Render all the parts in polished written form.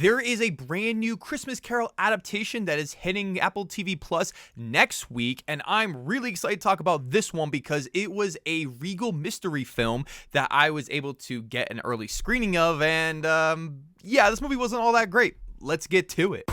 There is a brand new Christmas Carol adaptation that is hitting Apple TV Plus next week, and I'm really excited to talk about this one because it was a Regal mystery film that I was able to get an early screening of, and yeah, this movie wasn't all that great. Let's get to it.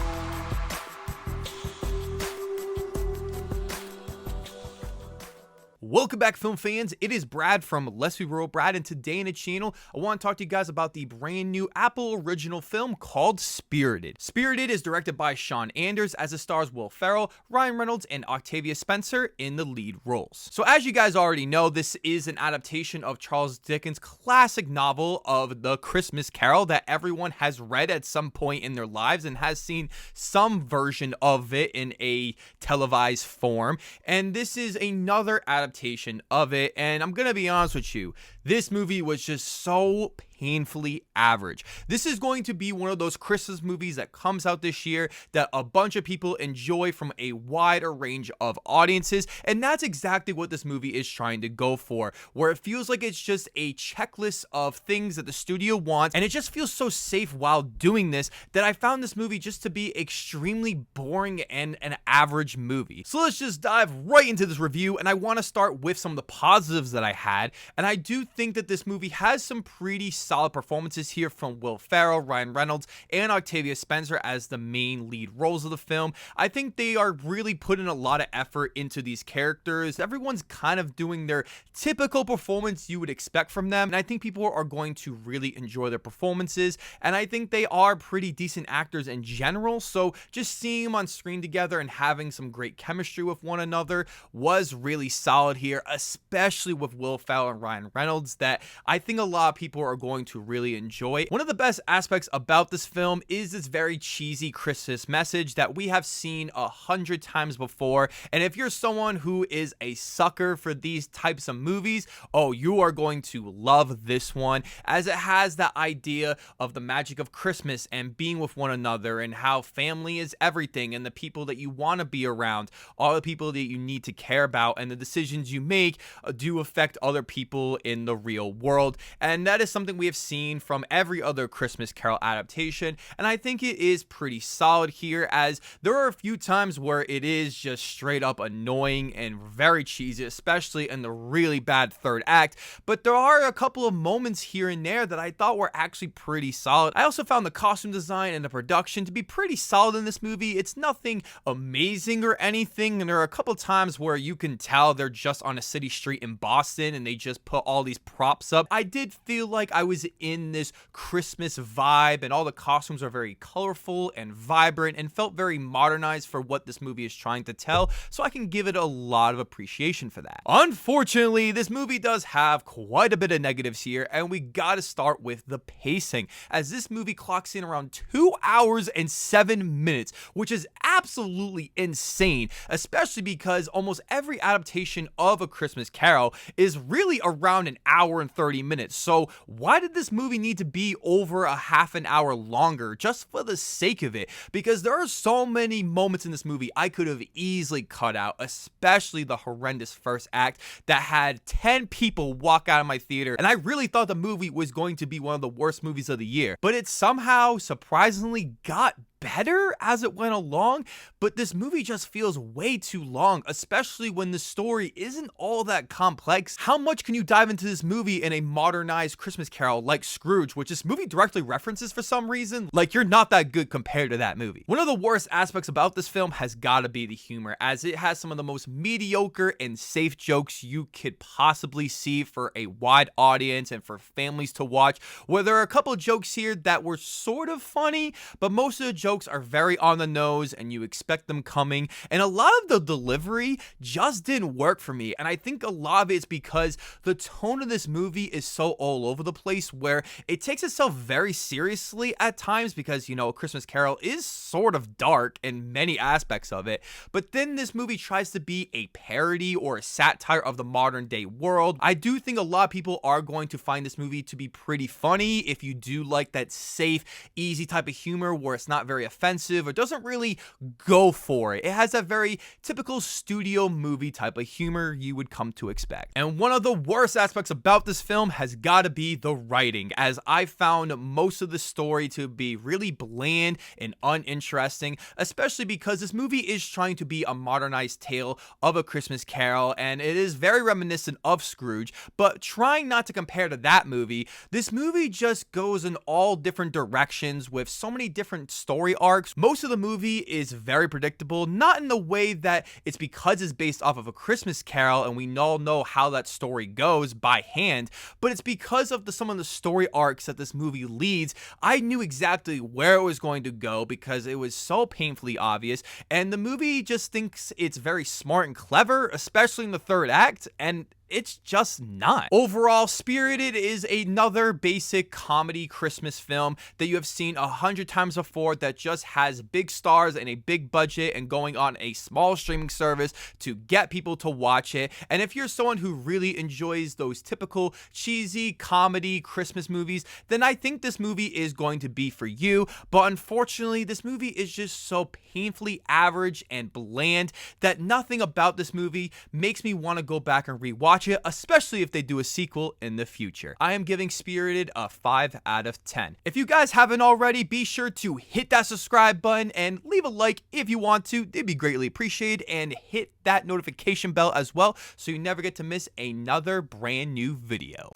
Welcome back, film fans. It is Brad from Let's Be Real Brad, and today in the channel, I want to talk to you guys about the brand new Apple original film called Spirited. Spirited is directed by Sean Anders, as it stars Will Ferrell, Ryan Reynolds, and Octavia Spencer in the lead roles. So as you guys already know, this is an adaptation of Charles Dickens' classic novel of The Christmas Carol that everyone has read at some point in their lives and has seen some version of it in a televised form. And this is another adaptation of it, and I'm gonna be honest with you, this movie was just so painfully average. This is going to be one of those Christmas movies that comes out this year that a bunch of people enjoy from a wider range of audiences, and that's exactly what this movie is trying to go for, where it feels like it's just a checklist of things that the studio wants, and it just feels so safe while doing this that I found this movie just to be extremely boring and an average movie. So let's just dive right into this review, and I want to start with some of the positives that I had, and I do think that this movie has some pretty solid performances here from Will Ferrell, Ryan Reynolds, and Octavia Spencer as the main lead roles of the film. I think they are really putting a lot of effort into these characters. Everyone's kind of doing their typical performance you would expect from them, and I think people are going to really enjoy their performances, and I think they are pretty decent actors in general, so just seeing them on screen together and having some great chemistry with one another was really solid here, especially with Will Ferrell and Ryan Reynolds, that I think a lot of people are going to really enjoy. One of the best aspects about this film is this very cheesy Christmas message that we have seen 100 times before, and if you're someone who is a sucker for these types of movies, oh, you are going to love this one, as it has that idea of the magic of Christmas and being with one another and how family is everything, and the people that you want to be around, all the people that you need to care about, and the decisions you make do affect other people in the real world. And that is something we have seen from every other Christmas Carol adaptation, and I think it is pretty solid here, as there are a few times where it is just straight up annoying and very cheesy, especially in the really bad third act, but there are a couple of moments here and there that I thought were actually pretty solid. I also found the costume design and the production to be pretty solid in this movie. It's nothing amazing or anything, and there are a couple times where you can tell they're just on a city street in Boston and they just put all these props up. I did feel like I was in this Christmas vibe, and all the costumes are very colorful and vibrant and felt very modernized for what this movie is trying to tell, so I can give it a lot of appreciation for that. Unfortunately, this movie does have quite a bit of negatives here, and we gotta start with the pacing, as this movie clocks in around 2 hours and 7 minutes, which is absolutely insane, especially because almost every adaptation of A Christmas Carol is really around an hour and 30 minutes. So why did this movie need to be over a half an hour longer just for the sake of it? Because there are so many moments in this movie I could have easily cut out, especially the horrendous first act that had 10 people walk out of my theater, and I really thought the movie was going to be one of the worst movies of the year, but it somehow surprisingly got better as it went along. But this movie just feels way too long, especially when the story isn't all that complex. How much can you dive into this movie in a modernized Christmas Carol like Scrooge, which this movie directly references for some reason? Like, you're not that good compared to that movie. One of the worst aspects about this film has got to be the humor, as it has some of the most mediocre and safe jokes you could possibly see for a wide audience and for families to watch, where there are a couple of jokes here that were sort of funny, but most of the jokes are very on the nose and you expect them coming, and a lot of the delivery just didn't work for me. And I think a lot of it is because the tone of this movie is so all over the place, where it takes itself very seriously at times, because, you know, A Christmas Carol is sort of dark in many aspects of it, but then this movie tries to be a parody or a satire of the modern day world. I do think a lot of people are going to find this movie to be pretty funny if you do like that safe, easy type of humor where it's not very very offensive or doesn't really go for it. It has a very typical studio movie type of humor you would come to expect. And one of the worst aspects about this film has got to be the writing, as I found most of the story to be really bland and uninteresting, especially because this movie is trying to be a modernized tale of A Christmas Carol, and it is very reminiscent of Scrooge, but trying not to compare to that movie, this movie just goes in all different directions with so many different story arcs. Most of the movie is very predictable, not in the way that it's because it's based off of A Christmas Carol and we all know how that story goes by hand, but it's because of some of the story arcs that this movie leads. I knew exactly where it was going to go because it was so painfully obvious, and the movie just thinks it's very smart and clever, especially in the third act, and it's just not. Overall, Spirited is another basic comedy Christmas film that you have seen 100 times before that just has big stars and a big budget and going on a small streaming service to get people to watch it. And if you're someone who really enjoys those typical cheesy comedy Christmas movies, then I think this movie is going to be for you. But unfortunately, this movie is just so painfully average and bland that nothing about this movie makes me want to go back and rewatch it, especially if they do a sequel in the future. I am giving Spirited a 5 out of 10. If you guys haven't already, be sure to hit that subscribe button and leave a like if you want to. It'd be greatly appreciated, and hit that notification bell as well so you never get to miss another brand new video.